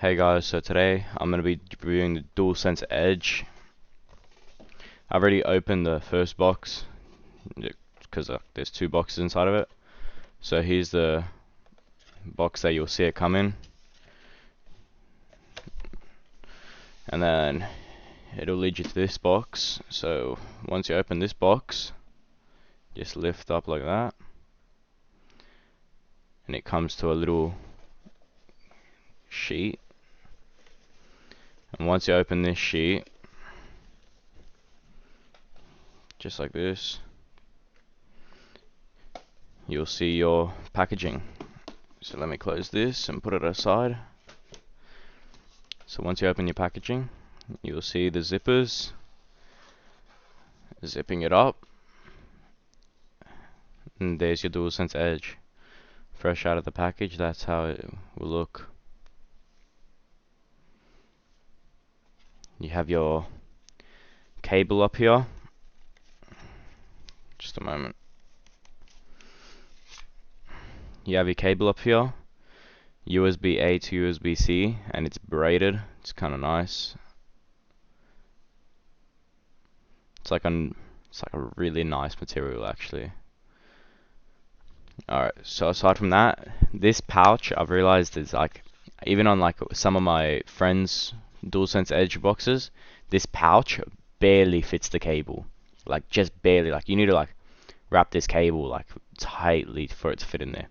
Hey guys, so today I'm going to be reviewing the Dualsense Edge. I've already opened the first box because there's two boxes inside of it. So here's the box that you'll see it come in, and then it'll lead you to this box. So once you open this box, just lift up like that, and it comes to a little sheet. And once you open this sheet, just like this, you'll see your packaging. So let me close this and put it aside. So once you open your packaging, you'll see the zippers, zipping it up, and there's your Dualsense Edge. Fresh out of the package, that's how it will look. You have your cable up here. Just a moment. You have your cable up here, USB-A to USB-C, and it's braided. It's kind of nice. It's like a really nice material actually. Alright, so aside from that, this pouch I've realized is like, even on like some of my friends' Dualsense Edge boxes, this pouch barely fits the cable. Like just barely. Like you need to like wrap this cable like tightly for it to fit in there.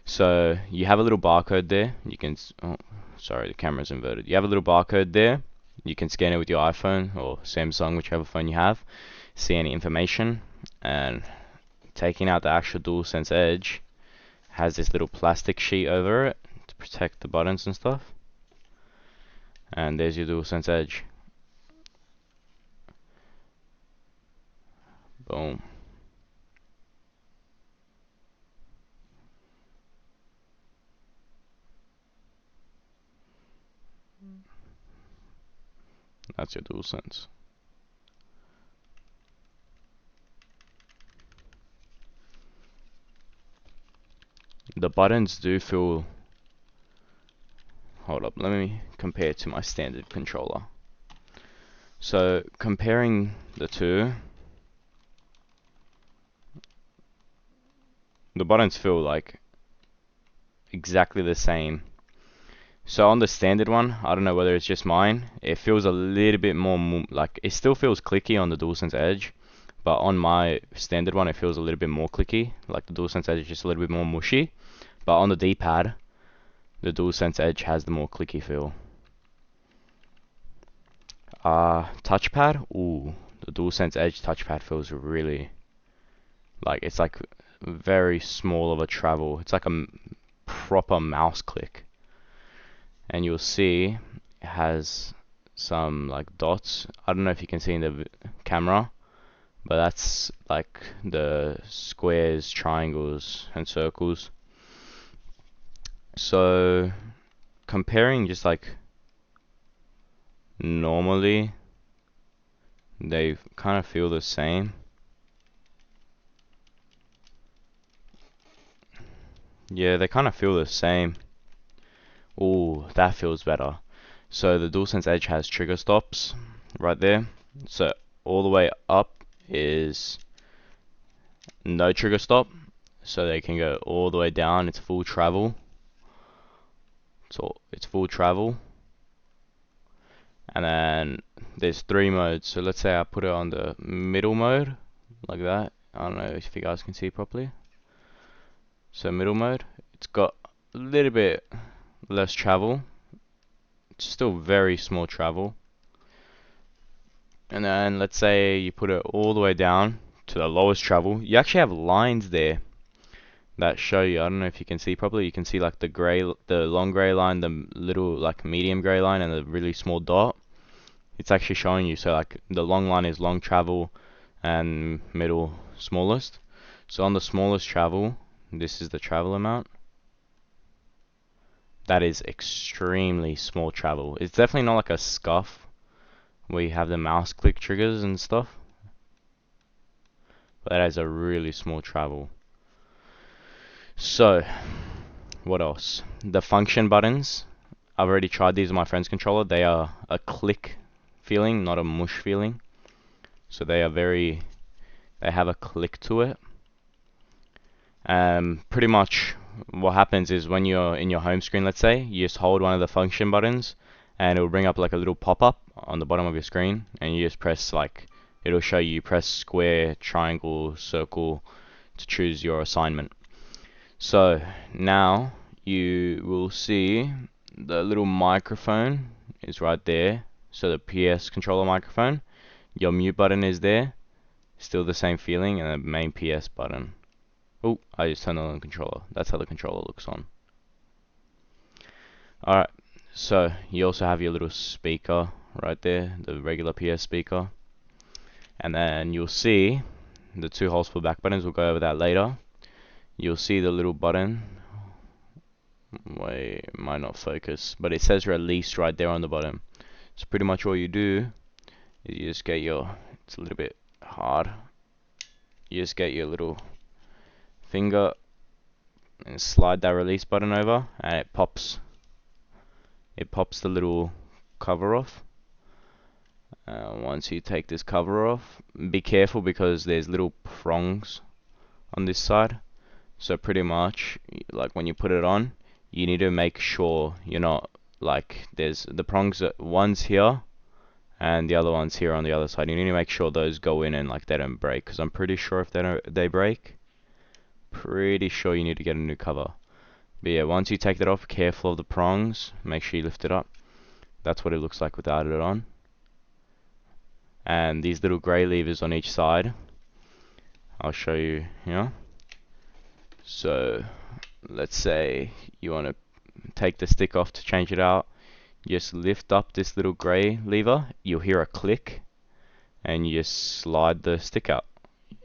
So you have a little barcode there. You can, oh, sorry, the camera's inverted. You have a little barcode there. You can scan it with your iPhone or Samsung, whichever phone you have. See any information, and taking out the actual Dualsense Edge has this little plastic sheet over it to protect the buttons and stuff. And there's your Dualsense Edge. Boom. That's your Dualsense. The buttons do feel... Hold up, let me compare it to my standard controller. So comparing the two, the buttons feel like exactly the same. So on the standard one, I don't know whether it's just mine, it feels a little bit more like, it still feels clicky on the Dualsense Edge, but on my standard one it feels a little bit more clicky. Like the Dualsense Edge is just a little bit more mushy, but on the D-pad, the Dualsense Edge has the more clicky feel. Touchpad, ooh, the Dualsense Edge touchpad feels really, like, it's like very small of a travel. It's like a proper mouse click. And you'll see it has some like dots. I don't know if you can see in the camera, but that's like the squares, triangles, and circles. So comparing just like normally, they kind of feel the same. Yeah, they kind of feel the same. Ooh, that feels better. So the Dualsense Edge has trigger stops right there. So all the way up is no trigger stop. So they can go all the way down. It's full travel. So it's full travel. And then there's 3 modes. So let's say I put it on the middle mode, like that. I don't know if you guys can see properly. So middle mode, it's got a little bit less travel. It's still very small travel. And then let's say you put it all the way down to the lowest travel. You actually have lines there that show you. I don't know if you can see properly. You can see like the gray, the long gray line, the little like medium gray line, and the really small dot. It's actually showing you. So like the long line is long travel and middle smallest. So on the smallest travel, this is the travel amount. That is extremely small travel. It's definitely not like a scuff where you have the mouse click triggers and stuff, but that is a really small travel. So what else? The function buttons I've already tried these on my friend's controller. They are a click feeling, not a mush feeling. So they have a click to it. Pretty much what happens is when you're in your home screen, let's say, you just hold one of the function buttons and it will bring up like a little pop-up on the bottom of your screen, and you just press like, it'll show you press square, triangle, circle to choose your assignment. So now you will see the little microphone is right there. So the PS controller microphone, your mute button is there, still the same feeling, and the main PS button. Oh, I just turned on the controller. That's how the controller looks on. Alright, so you also have your little speaker right there, the regular PS speaker. And then you'll see the 2 holes for back buttons. We'll go over that later. You'll see the little button. Wait, it might not focus, but it says release right there on the bottom. So pretty much all you do is you just get your, it's a little bit hard, you just get your little finger and slide that release button over, and it pops the little cover off. Once you take this cover off, be careful because there's little prongs on this side. So pretty much, like when you put it on, you need to make sure you're not, like, there's the prongs, one's here and the other one's here on the other side. You need to make sure those go in and like they don't break, because I'm pretty sure if they break, pretty sure you need to get a new cover. But yeah, once you take that off, careful of the prongs, make sure you lift it up. That's what it looks like without it on. And these little grey levers on each side, I'll show you here. So let's say you want to take the stick off to change it out. Just lift up this little grey lever, you'll hear a click, and you just slide the stick out.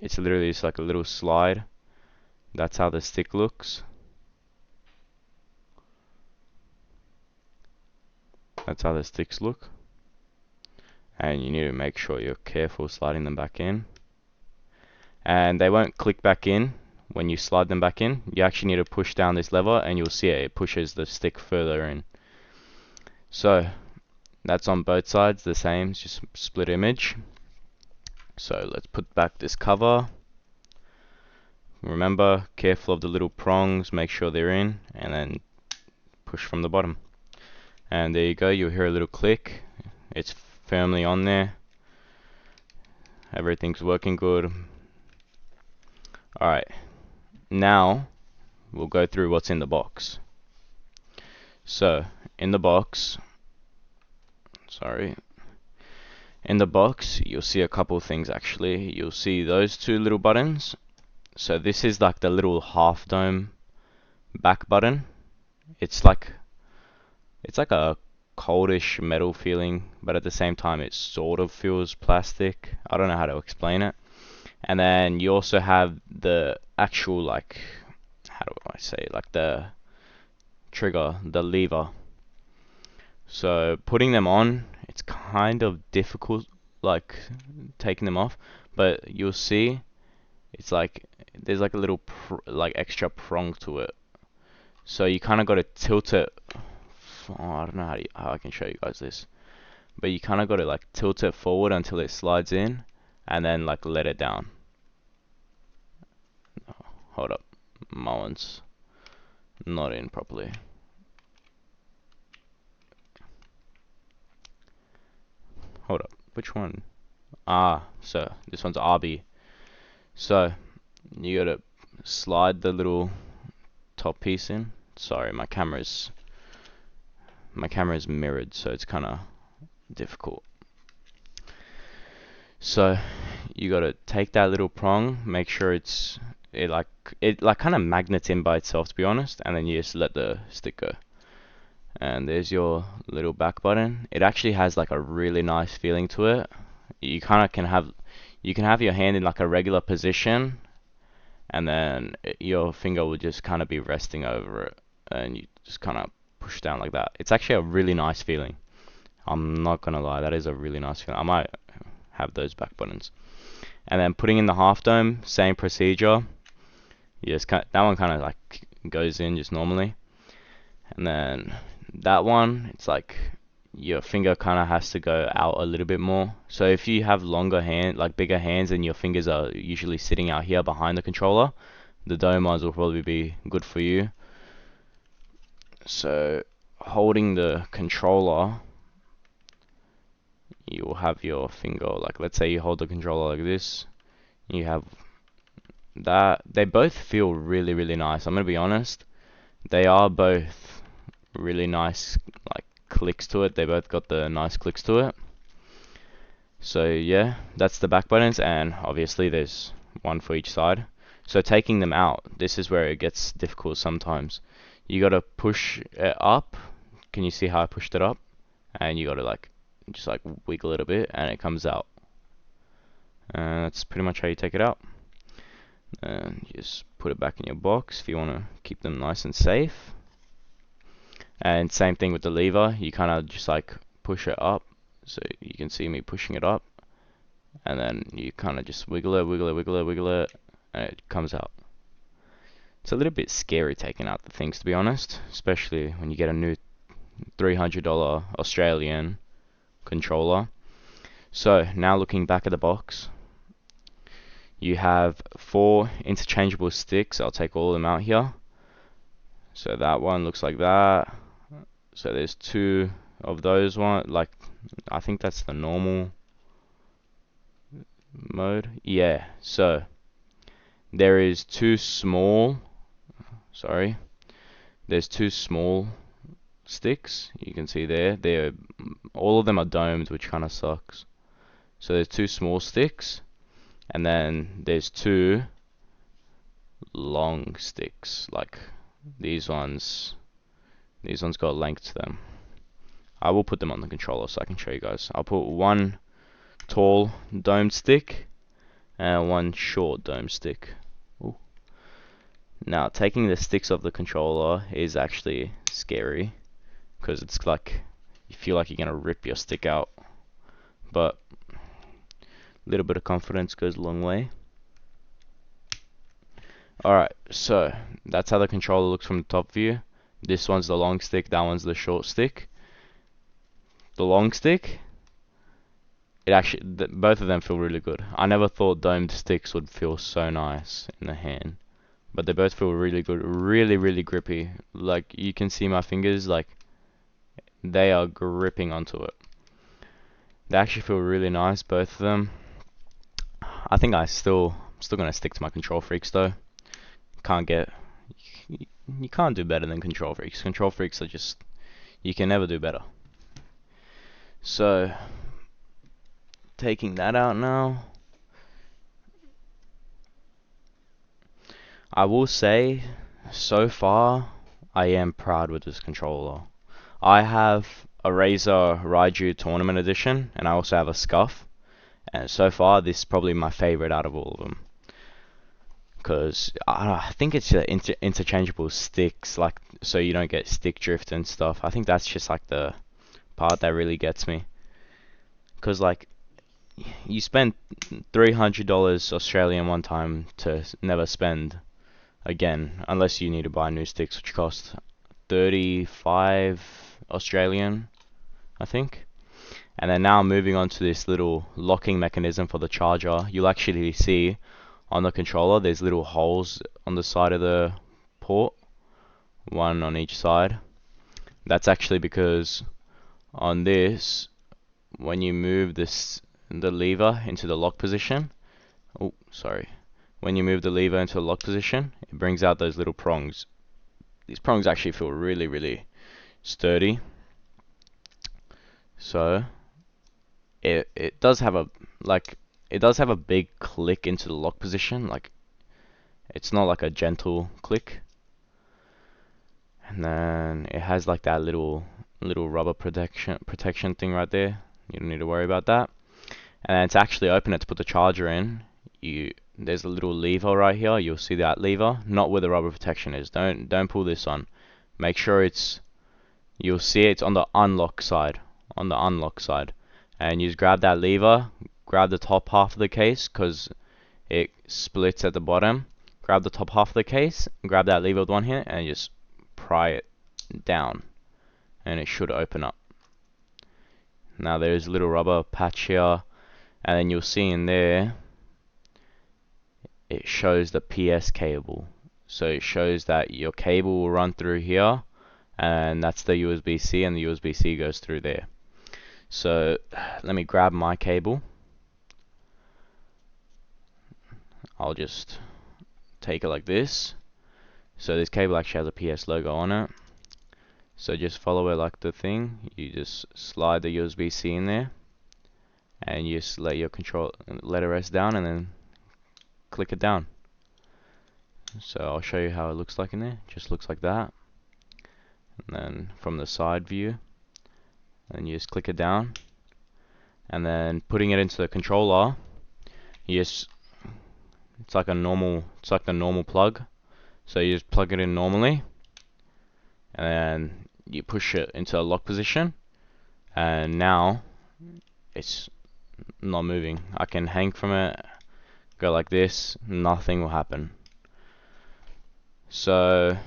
It's literally just like a little slide. That's how the stick looks. That's how the sticks look. And you need to make sure you're careful sliding them back in. And they won't click back in when you slide them back in. You actually need to push down this lever and you'll see it pushes the stick further in. So that's on both sides the same, it's just split image. So let's put back this cover. Remember, careful of the little prongs, make sure they're in, and then push from the bottom. And there you go, you'll hear a little click. It's firmly on there. Everything's working good. Alright, now we'll go through what's in the box. So, in the box, in the box, you'll see a couple things actually. You'll see those 2 little buttons. So this is like the little half dome back button. It's like a coldish metal feeling, but at the same time it sort of feels plastic. I don't know how to explain it. And then you also have the actual, like, how do I say, like the trigger, the lever. So putting them on, it's kind of difficult, like taking them off, but you'll see it's like there's like a little like extra prong to it. So you kind of got to tilt it. Oh, I don't know how I can show you guys this, but you kind of got to like tilt it forward until it slides in, and then like let it down. Oh, hold up, my one's not in properly. Hold up, which one? So this one's RB. So you gotta slide the little top piece in. Sorry, my camera's mirrored, so it's kind of difficult. So you gotta take that little prong, make sure it kind of magnets in by itself, to be honest, and then you just let the stick go. And there's your little back button. It actually has like a really nice feeling to it. You kind of can have your hand in like a regular position, and then your finger will just kind of be resting over it, and you just kind of push down like that. It's actually a really nice feeling. I'm not gonna lie, that is a really nice feeling. I might have those back buttons. And then putting in the half dome, same procedure. You just that one kind of like goes in just normally. And then that one, it's like your finger kind of has to go out a little bit more. So if you have longer hand, like bigger hands, and your fingers are usually sitting out here behind the controller, the dome ones will probably be good for you. So holding the controller, you will have your finger, like let's say you hold the controller like this, you have that. They both feel really, really nice. I'm gonna be honest, they are both really nice, like clicks to it. They both got the nice clicks to it. So yeah, that's the back buttons, and obviously there's one for each side. So taking them out, this is where it gets difficult sometimes. You gotta push it up. Can you see how I pushed it up? And you gotta like just like wiggle it a bit, and it comes out. And that's pretty much how you take it out. And just put it back in your box if you want to keep them nice and safe. And same thing with the lever, you kind of just like push it up, so you can see me pushing it up, and then you kind of just wiggle it, wiggle it, wiggle it, wiggle it, and it comes out. It's a little bit scary taking out the things, to be honest, especially when you get a new $300 Australian controller. So now looking back at the box, you have 4 interchangeable sticks. I'll take all of them out here. So that one looks like that. So there's 2 of those one, like I think that's the normal mode. Yeah, so there is 2 small, sorry, there's 2 small sticks. You can see they're all of them are domed, which kind of sucks. So there's 2 small sticks, and then there's 2 long sticks, like these ones. These ones got length to them. I will put them on the controller so I can show you guys. I'll put 1 tall domed stick and 1 short domed stick. Ooh. Now taking the sticks off the controller is actually scary, because it's like you feel like you're gonna rip your stick out, but a little bit of confidence goes a long way. Alright, so that's how the controller looks from the top view. This one's the long stick, that one's the short stick. The long stick, it actually, both of them feel really good. I never thought domed sticks would feel so nice in the hand, but they both feel really good, really, really grippy. Like you can see my fingers, like they are gripping onto it. They actually feel really nice, both of them. I think I'm still gonna stick to my Control Freaks though. You can't do better than Control Freaks. Control Freaks are just, you can never do better. So taking that out now, I will say so far I am proud with this controller. I have a Razer Raiju Tournament Edition, and I also have a Scuff, and so far this is probably my favorite out of all of them, because I think it's the interchangeable sticks, like so you don't get stick drift and stuff. I think that's just like the part that really gets me, because like you spend $300 Australian one time to never spend again, unless you need to buy new sticks, which cost 35 Australian, I think. And then now moving on to this little locking mechanism for the charger, you'll actually see on the controller there's little holes on the side of the port, one on each side. That's actually because on this, when you move the lever into the lock position, when you move the lever into the lock position, it brings out those little prongs. These prongs actually feel really, really sturdy. So it does have a big click into the lock position. Like it's not like a gentle click. And then it has like that little rubber protection thing right there. You don't need to worry about that. And then to actually open it, to put the charger in, there's a little lever right here. You'll see that lever, not where the rubber protection is. Don't pull this on. Make sure you'll see it's on the unlock side. And you just grab that lever, grab the top half of the case, because it splits at the bottom. Grab the top half of the case, grab that lever with one hand, and just pry it down. and it should open up. Now there's a little rubber patch here, and then you'll see in there it shows the PS cable. So it shows that your cable will run through here, and that's the USB-C, and the USB-C goes through there. So let me grab my cable. I'll just take it like this. So this cable actually has a PS logo on it. So just follow it like the thing. You just slide the USB-C in there, and you just let it rest down, and then click it down. So I'll show you how it looks like in there. It just looks like that. And then from the side view, and you just click it down, and then putting it into the controller, it's like the normal plug. So you just plug it in normally, and then you push it into a lock position, and now it's not moving. I can hang from it, go like this, nothing will happen. So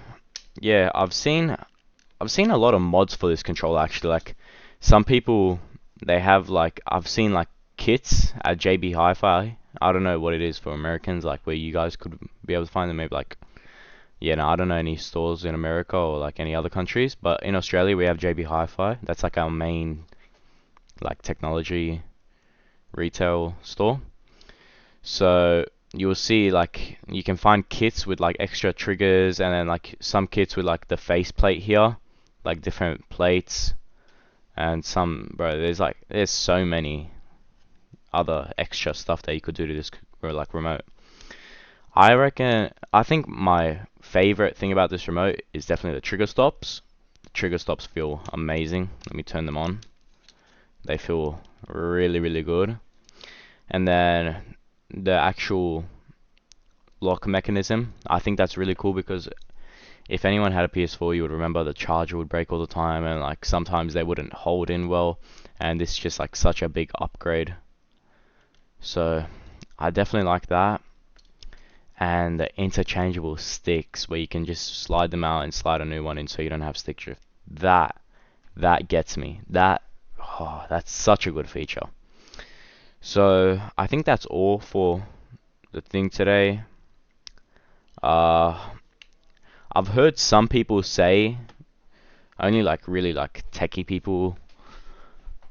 yeah, I've seen a lot of mods for this controller actually. Like some people, they have like, I've seen like kits at JB Hi-Fi. I don't know what it is for Americans, like where you guys could be able to find them. Maybe like, yeah, no, I don't know any stores in America or like any other countries, but in Australia we have JB Hi-Fi. That's like our main like technology retail store. So you'll see like you can find kits with like extra triggers, and then like some kits with like the face plate here, like different plates, and some, bro, there's so many other extra stuff that you could do to this like remote. I think my favorite thing about this remote is definitely the trigger stops. The trigger stops feel amazing. Let me turn them on. They feel really, really good. And then the actual lock mechanism, I think that's really cool, because if anyone had a PS4, you would remember the charger would break all the time, and like sometimes they wouldn't hold in well, and this is just like such a big upgrade. So I definitely like that. And the interchangeable sticks where you can just slide them out and slide a new one in, so you don't have stick drift. That gets me. That's such a good feature. So I think that's all for the thing today. I've heard some people say, only like really like techie people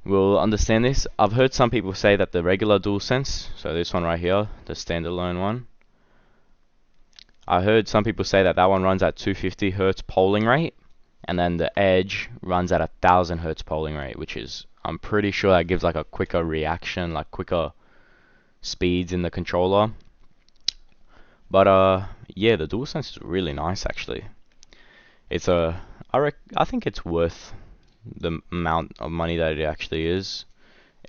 will understand this. I've heard some people say that the regular Dualsense, so this one right here, the standalone one, I heard some people say that one runs at 250 Hertz polling rate, and then the Edge runs at 1000 Hertz polling rate, which is, I'm pretty sure that gives like a quicker reaction, like quicker speeds in the controller. But yeah, the Dualsense is really nice actually. I think it's worth the amount of money that it actually is.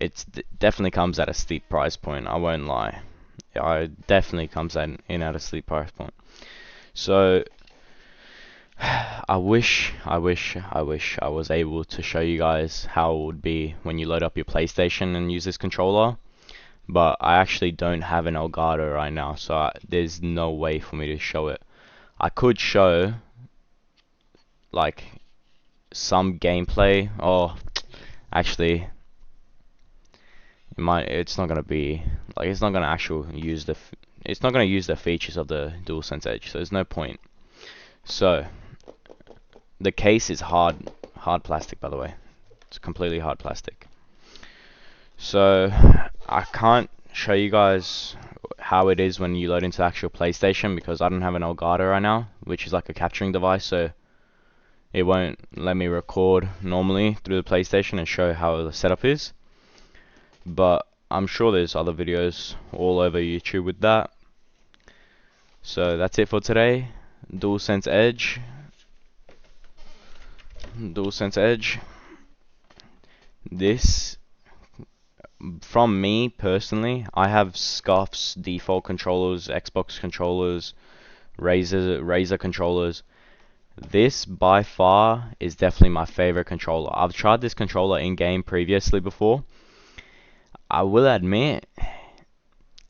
It definitely comes at a steep price point, I won't lie. It definitely comes in at a steep price point. So I wish I was able to show you guys how it would be when you load up your PlayStation and use this controller, but I actually don't have an Elgato right now, so there's no way for me to show it. I could show like some gameplay, or actually it's not gonna be like, it's not gonna use the features of the DualSense Edge, so there's no point. So the case is hard plastic, by the way. It's completely hard plastic. So I can't show you guys how it is when you load into the actual PlayStation, because I don't have an Elgato right now, which is like a capturing device, so it won't let me record normally through the PlayStation and show how the setup is. But I'm sure there's other videos all over YouTube with that. So that's it for today. DualSense Edge. This, from me personally, I have Scuff's default controllers, Xbox controllers, Razer controllers. This by far is definitely my favorite controller. I've tried this controller in game previously before. I will admit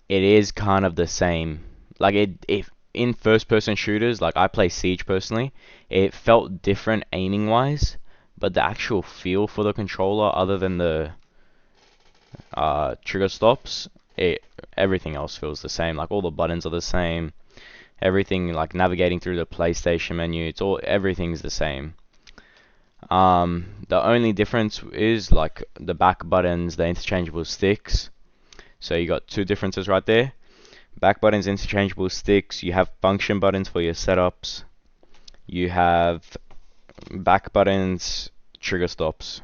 it is kind of the same. Like if in first person shooters, like I play Siege personally, it felt different aiming wise, but the actual feel for the controller, other than the trigger stops, everything else feels the same. Like all the buttons are the same. Everything, like navigating through the PlayStation menu, everything's the same. The only difference is like the back buttons, the interchangeable sticks. So you got two differences right there. Back buttons, interchangeable sticks. You have function buttons for your setups. You have back buttons, trigger stops.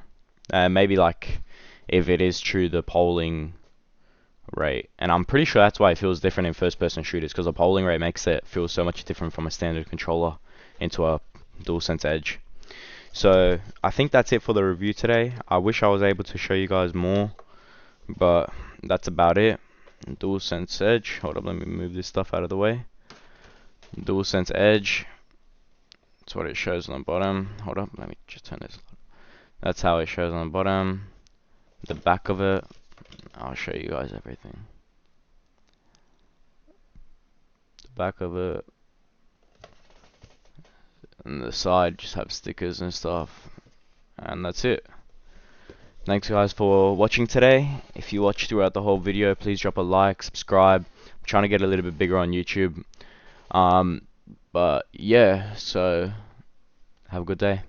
Maybe like if it is true the polling rate, and I'm pretty sure that's why it feels different in first-person shooters, because the polling rate makes it feel so much different from a standard controller into a DualSense Edge. So I think that's it for the review today. I wish I was able to show you guys more, but that's about it. DualSense Edge. Hold up, let me move this stuff out of the way. DualSense Edge. That's what it shows on the bottom. Hold up, let me just turn this. That's how it shows on the bottom. The back of it. I'll show you guys everything. The back of it. And the side just have stickers and stuff. And that's it. Thanks guys for watching today. If you watched throughout the whole video, please drop a like, subscribe. I'm trying to get a little bit bigger on YouTube. But yeah, so have a good day.